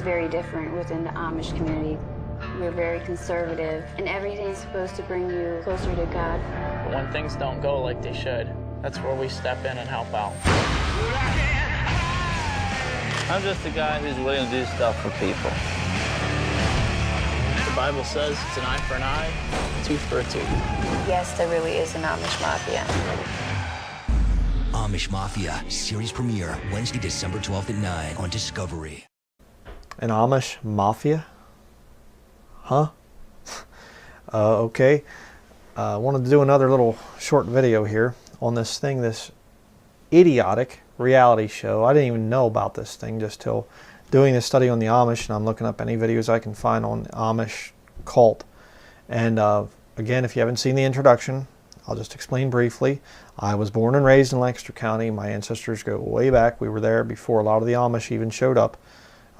very different within the Amish community. We're very conservative, and everything's supposed to bring you closer to God. But when things don't go like they should, that's where we step in and help out. I'm just a guy who's willing to do stuff for people. The Bible says it's an eye for an eye, a tooth for a tooth. Yes, there really is an Amish Mafia. Amish Mafia, series premiere Wednesday, December 12th at 9 on Discovery. An Amish Mafia? Huh? Okay. I wanted to do another little short video here on this thing, this idiotic reality show. I didn't even know about this thing just till doing this study on the Amish, and I'm looking up any videos I can find on Amish cult. And again, if you haven't seen the introduction, I'll just explain briefly. I was born and raised in Lancaster County. My ancestors go way back. We were there before a lot of the Amish even showed up.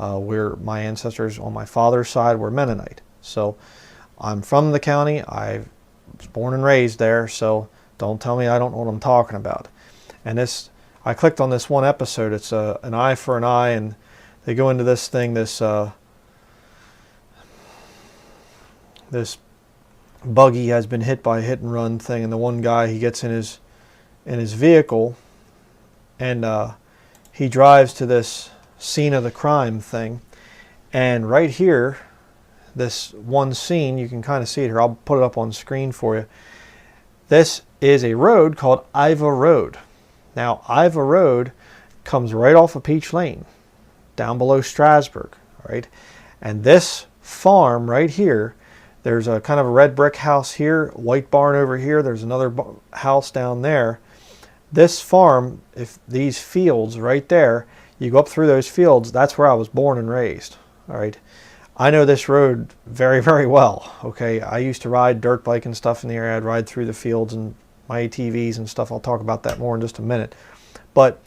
My ancestors on my father's side were Mennonite. So I'm from the county. I was born and raised there, so don't tell me I don't know what I'm talking about. And this, I clicked on this one episode. It's an eye for an eye, and they go into this thing, this buggy has been hit by a hit and run thing, and the one guy, he gets in his vehicle, and he drives to this scene of the crime thing. And right here, this one scene, you can kind of see it here. I'll put it up on screen for you. This is a road called Iva Road. Now, Iva Road comes right off of Peach Lane, down below Strasburg, right? And this farm right here, there's a kind of a red brick house here, white barn over here. There's another house down there. This farm, if these fields right there, you go up through those fields, that's where I was born and raised, all right? I know this road very, very well, okay? I used to ride dirt bike and stuff in the area. I'd ride through the fields and my ATVs and stuff. I'll talk about that more in just a minute. But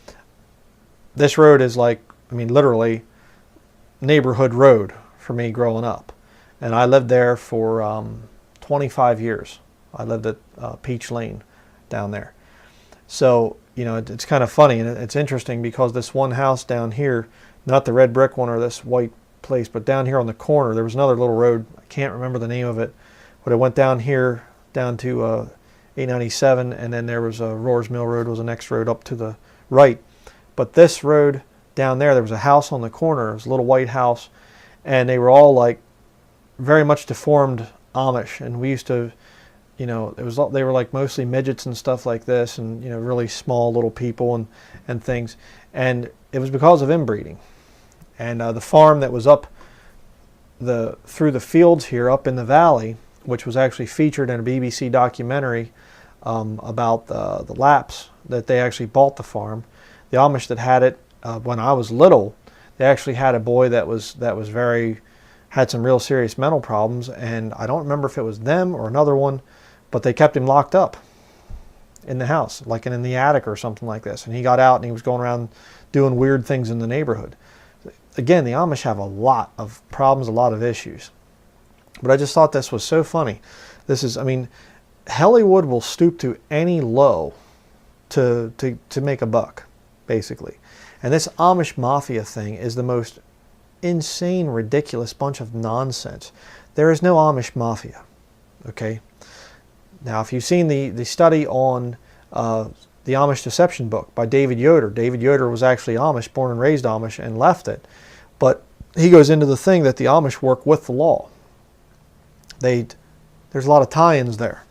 this road is like, I mean, literally neighborhood road for me growing up. And I lived there for 25 years. I lived at Peach Lane down there. So, you know, it's kind of funny, and it's interesting because this one house down here, not the red brick one or this white place, but down here on the corner, there was another little road. I can't remember the name of it, but it went down here, down to 897, and then there was a Roars Mill Road was the next road up to the right. But this road down there was a house on the corner. It was a little white house, and they were all like very much deformed Amish, and we used to, you know, they were like mostly midgets and stuff like this, and, you know, really small little people and things, and it was because of inbreeding. And the farm that was up through the fields here up in the valley, which was actually featured in a BBC documentary about the Lapps, that they actually bought the farm. The Amish that had it when I was little, they actually had a boy that had some real serious mental problems, and I don't remember if it was them or another one, but they kept him locked up in the house, like in the attic or something like this. And he got out and he was going around doing weird things in the neighborhood. Again, the Amish have a lot of problems, a lot of issues. But I just thought this was so funny. This is, I mean, Hollywood will stoop to any low to make a buck, basically. And this Amish Mafia thing is the most insane, ridiculous bunch of nonsense. There is no Amish Mafia, okay? Now, if you've seen the study on the Amish Deception book by David Yoder. David Yoder was actually Amish, born and raised Amish, and left it. But he goes into the thing that the Amish work with the law. There's a lot of tie-ins there.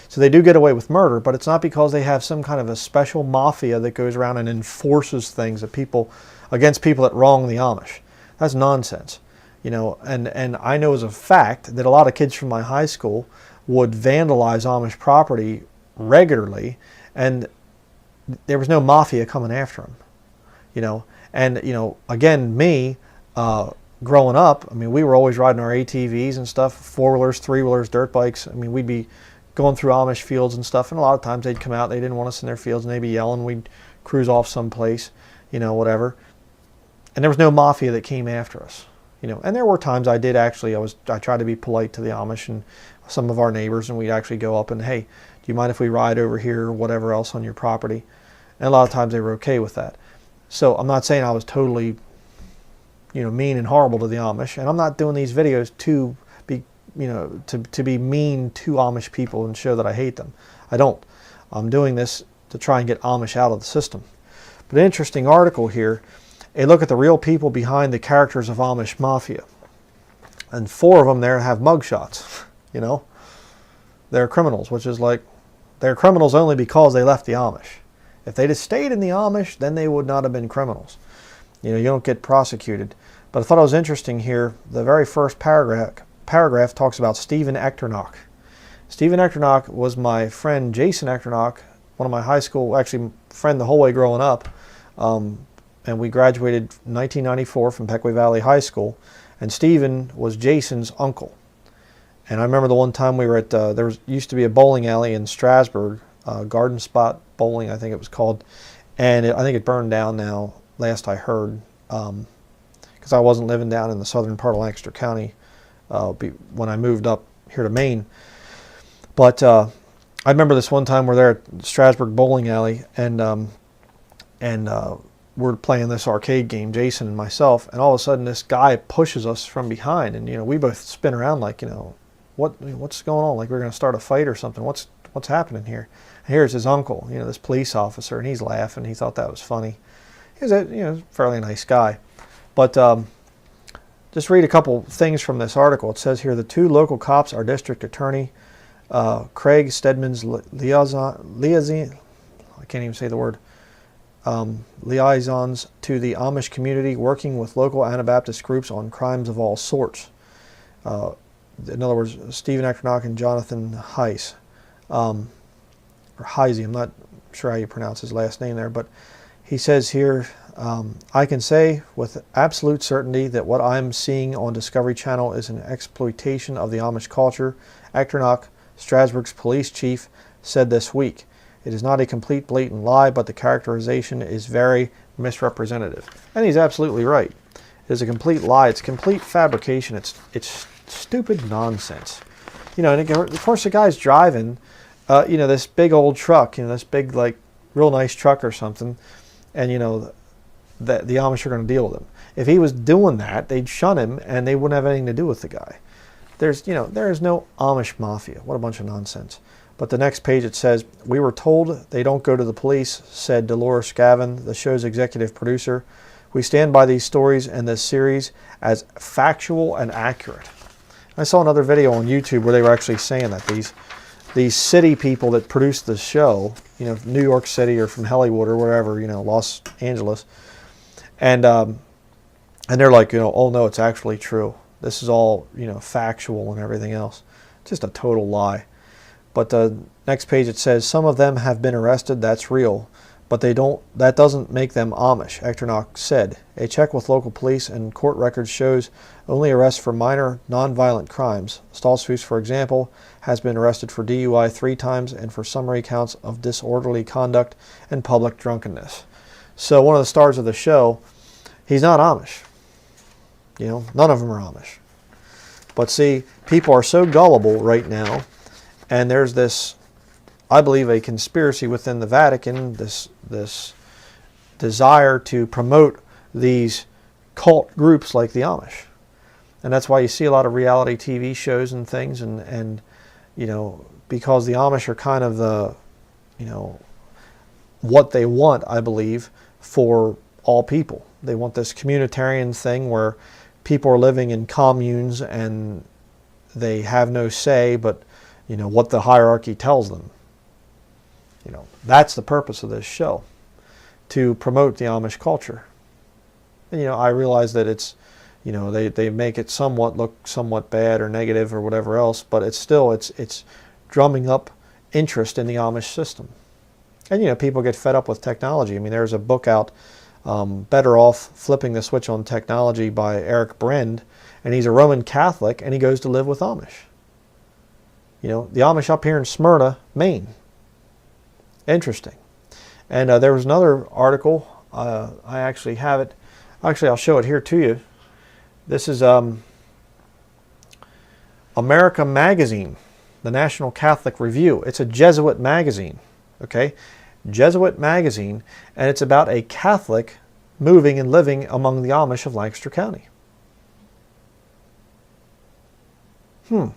So they do get away with murder, but it's not because they have some kind of a special mafia that goes around and enforces things against people that wrong the Amish. That's nonsense. You know, and I know as a fact that a lot of kids from my high school would vandalize Amish property regularly, and there was no mafia coming after them, you know. And, you know, again, me, growing up, I mean, we were always riding our ATVs and stuff, four-wheelers, three-wheelers, dirt bikes. I mean, we'd be going through Amish fields and stuff, and a lot of times they'd come out, they didn't want us in their fields, and they'd be yelling, we'd cruise off someplace, you know, whatever. And there was no mafia that came after us, you know. And there were times I tried to be polite to the Amish and some of our neighbors, and we'd actually go up and, hey, do you mind if we ride over here or whatever else on your property? And a lot of times they were okay with that. So I'm not saying I was totally mean and horrible to the Amish. And I'm not doing these videos to be, to be mean to Amish people and show that I hate them. I don't. I'm doing this to try and get Amish out of the system. But an interesting article here, a look at the real people behind the characters of Amish Mafia. And 4 of them there have mugshots, They're criminals, which is like, they're criminals only because they left the Amish. If they'd have stayed in the Amish, then they would not have been criminals. You don't get prosecuted. But I thought it was interesting here, the very first paragraph talks about Stephen Echternock. Stephen Echternock was my friend Jason Echternock, one of my high school, actually friend the whole way growing up. And we graduated in 1994 from Pequea Valley High School. And Stephen was Jason's uncle. And I remember the one time we were at, there used to be a bowling alley in Strasburg, Garden Spot Bowling, I think it was called. And I think it burned down now, last I heard, because I wasn't living down in the southern part of Lancaster County when I moved up here to Maine. But I remember this one time we're there at Strasburg Bowling Alley, and we're playing this arcade game, Jason and myself, and all of a sudden this guy pushes us from behind, and we both spin around like, what's going on? Like we're going to start a fight or something. What's happening here? And here's his uncle, this police officer, and he's laughing. He thought that was funny. He was a fairly nice guy. But just read a couple things from this article. It says here, the 2 local cops are District Attorney Craig Stedman's liaison, I can't even say the word, liaisons to the Amish community, working with local Anabaptist groups on crimes of all sorts. In other words, Stephen Echternock and Jonathan Heiss, or Heisey, I'm not sure how you pronounce his last name there, but he says here, I can say with absolute certainty that what I'm seeing on Discovery Channel is an exploitation of the Amish culture. Echternock, Strasburg's police chief, said this week. It is not a complete blatant lie, but the characterization is very misrepresentative. And he's absolutely right. It is a complete lie. It's a complete fabrication. It's stupid nonsense. And of course the guy's driving, this big old truck, this big, like, real nice truck or something, and, the Amish are going to deal with him. If he was doing that, they'd shun him, and they wouldn't have anything to do with the guy. There is no Amish mafia. What a bunch of nonsense. But the next page it says, we were told they don't go to the police, said Dolores Gavin, the show's executive producer. We stand by these stories and this series as factual and accurate. I saw another video on YouTube where they were actually saying that these city people that produce the show, New York City or from Hollywood or wherever, Los Angeles, and they're like, oh no, it's actually true. This is all, factual and everything else. Just a total lie. But the next page it says, some of them have been arrested, that's real, but that doesn't make them Amish, Echternock said. A check with local police and court records shows only arrests for minor, non-violent crimes. Stoltzfus, for example, has been arrested for DUI 3 times and for summary counts of disorderly conduct and public drunkenness. So one of the stars of the show, he's not Amish. None of them are Amish. But see, people are so gullible right now, and there's this, I believe, a conspiracy within the Vatican, this desire to promote these cult groups like the Amish. And that's why you see a lot of reality TV shows and things, and because the Amish are kind of the, what they want, I believe, for all people. They want this communitarian thing where people are living in communes and they have no say but, what the hierarchy tells them. That's the purpose of this show, to promote the Amish culture. And, I realize that it's, they make it look somewhat bad or negative or whatever else, but it's still, it's drumming up interest in the Amish system. And, people get fed up with technology. I mean, there's a book out, Better Off Flipping the Switch on Technology by Eric Brend, and he's a Roman Catholic, and he goes to live with Amish. The Amish up here in Smyrna, Maine. Interesting. And there was another article. I actually have it. Actually, I'll show it here to you. This is America Magazine, the National Catholic Review. It's a Jesuit magazine. Okay? Jesuit magazine, and it's about a Catholic moving and living among the Amish of Lancaster County. I'm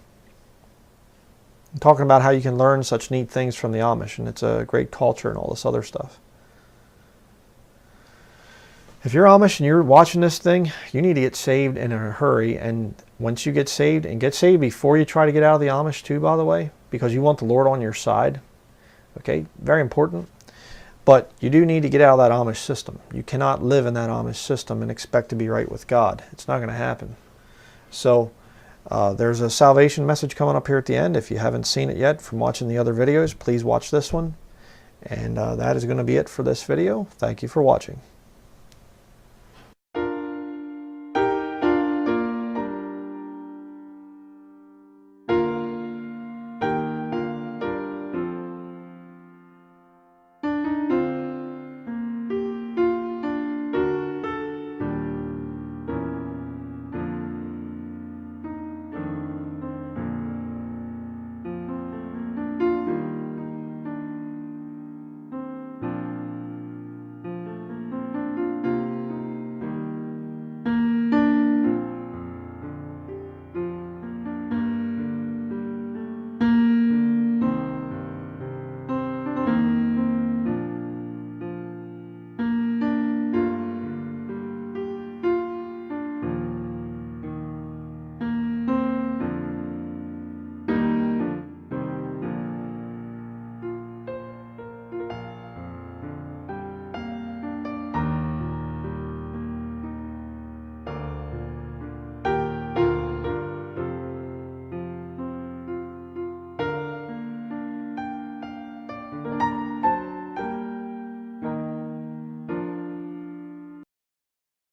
talking about how you can learn such neat things from the Amish, and it's a great culture and all this other stuff. If you're Amish and you're watching this thing, you need to get saved in a hurry. And once you get saved, and get saved before you try to get out of the Amish too, by the way, because you want the Lord on your side. Okay, very important. But you do need to get out of that Amish system. You cannot live in that Amish system and expect to be right with God. It's not going to happen. So there's a salvation message coming up here at the end. If you haven't seen it yet from watching the other videos, please watch this one. And that is going to be it for this video. Thank you for watching.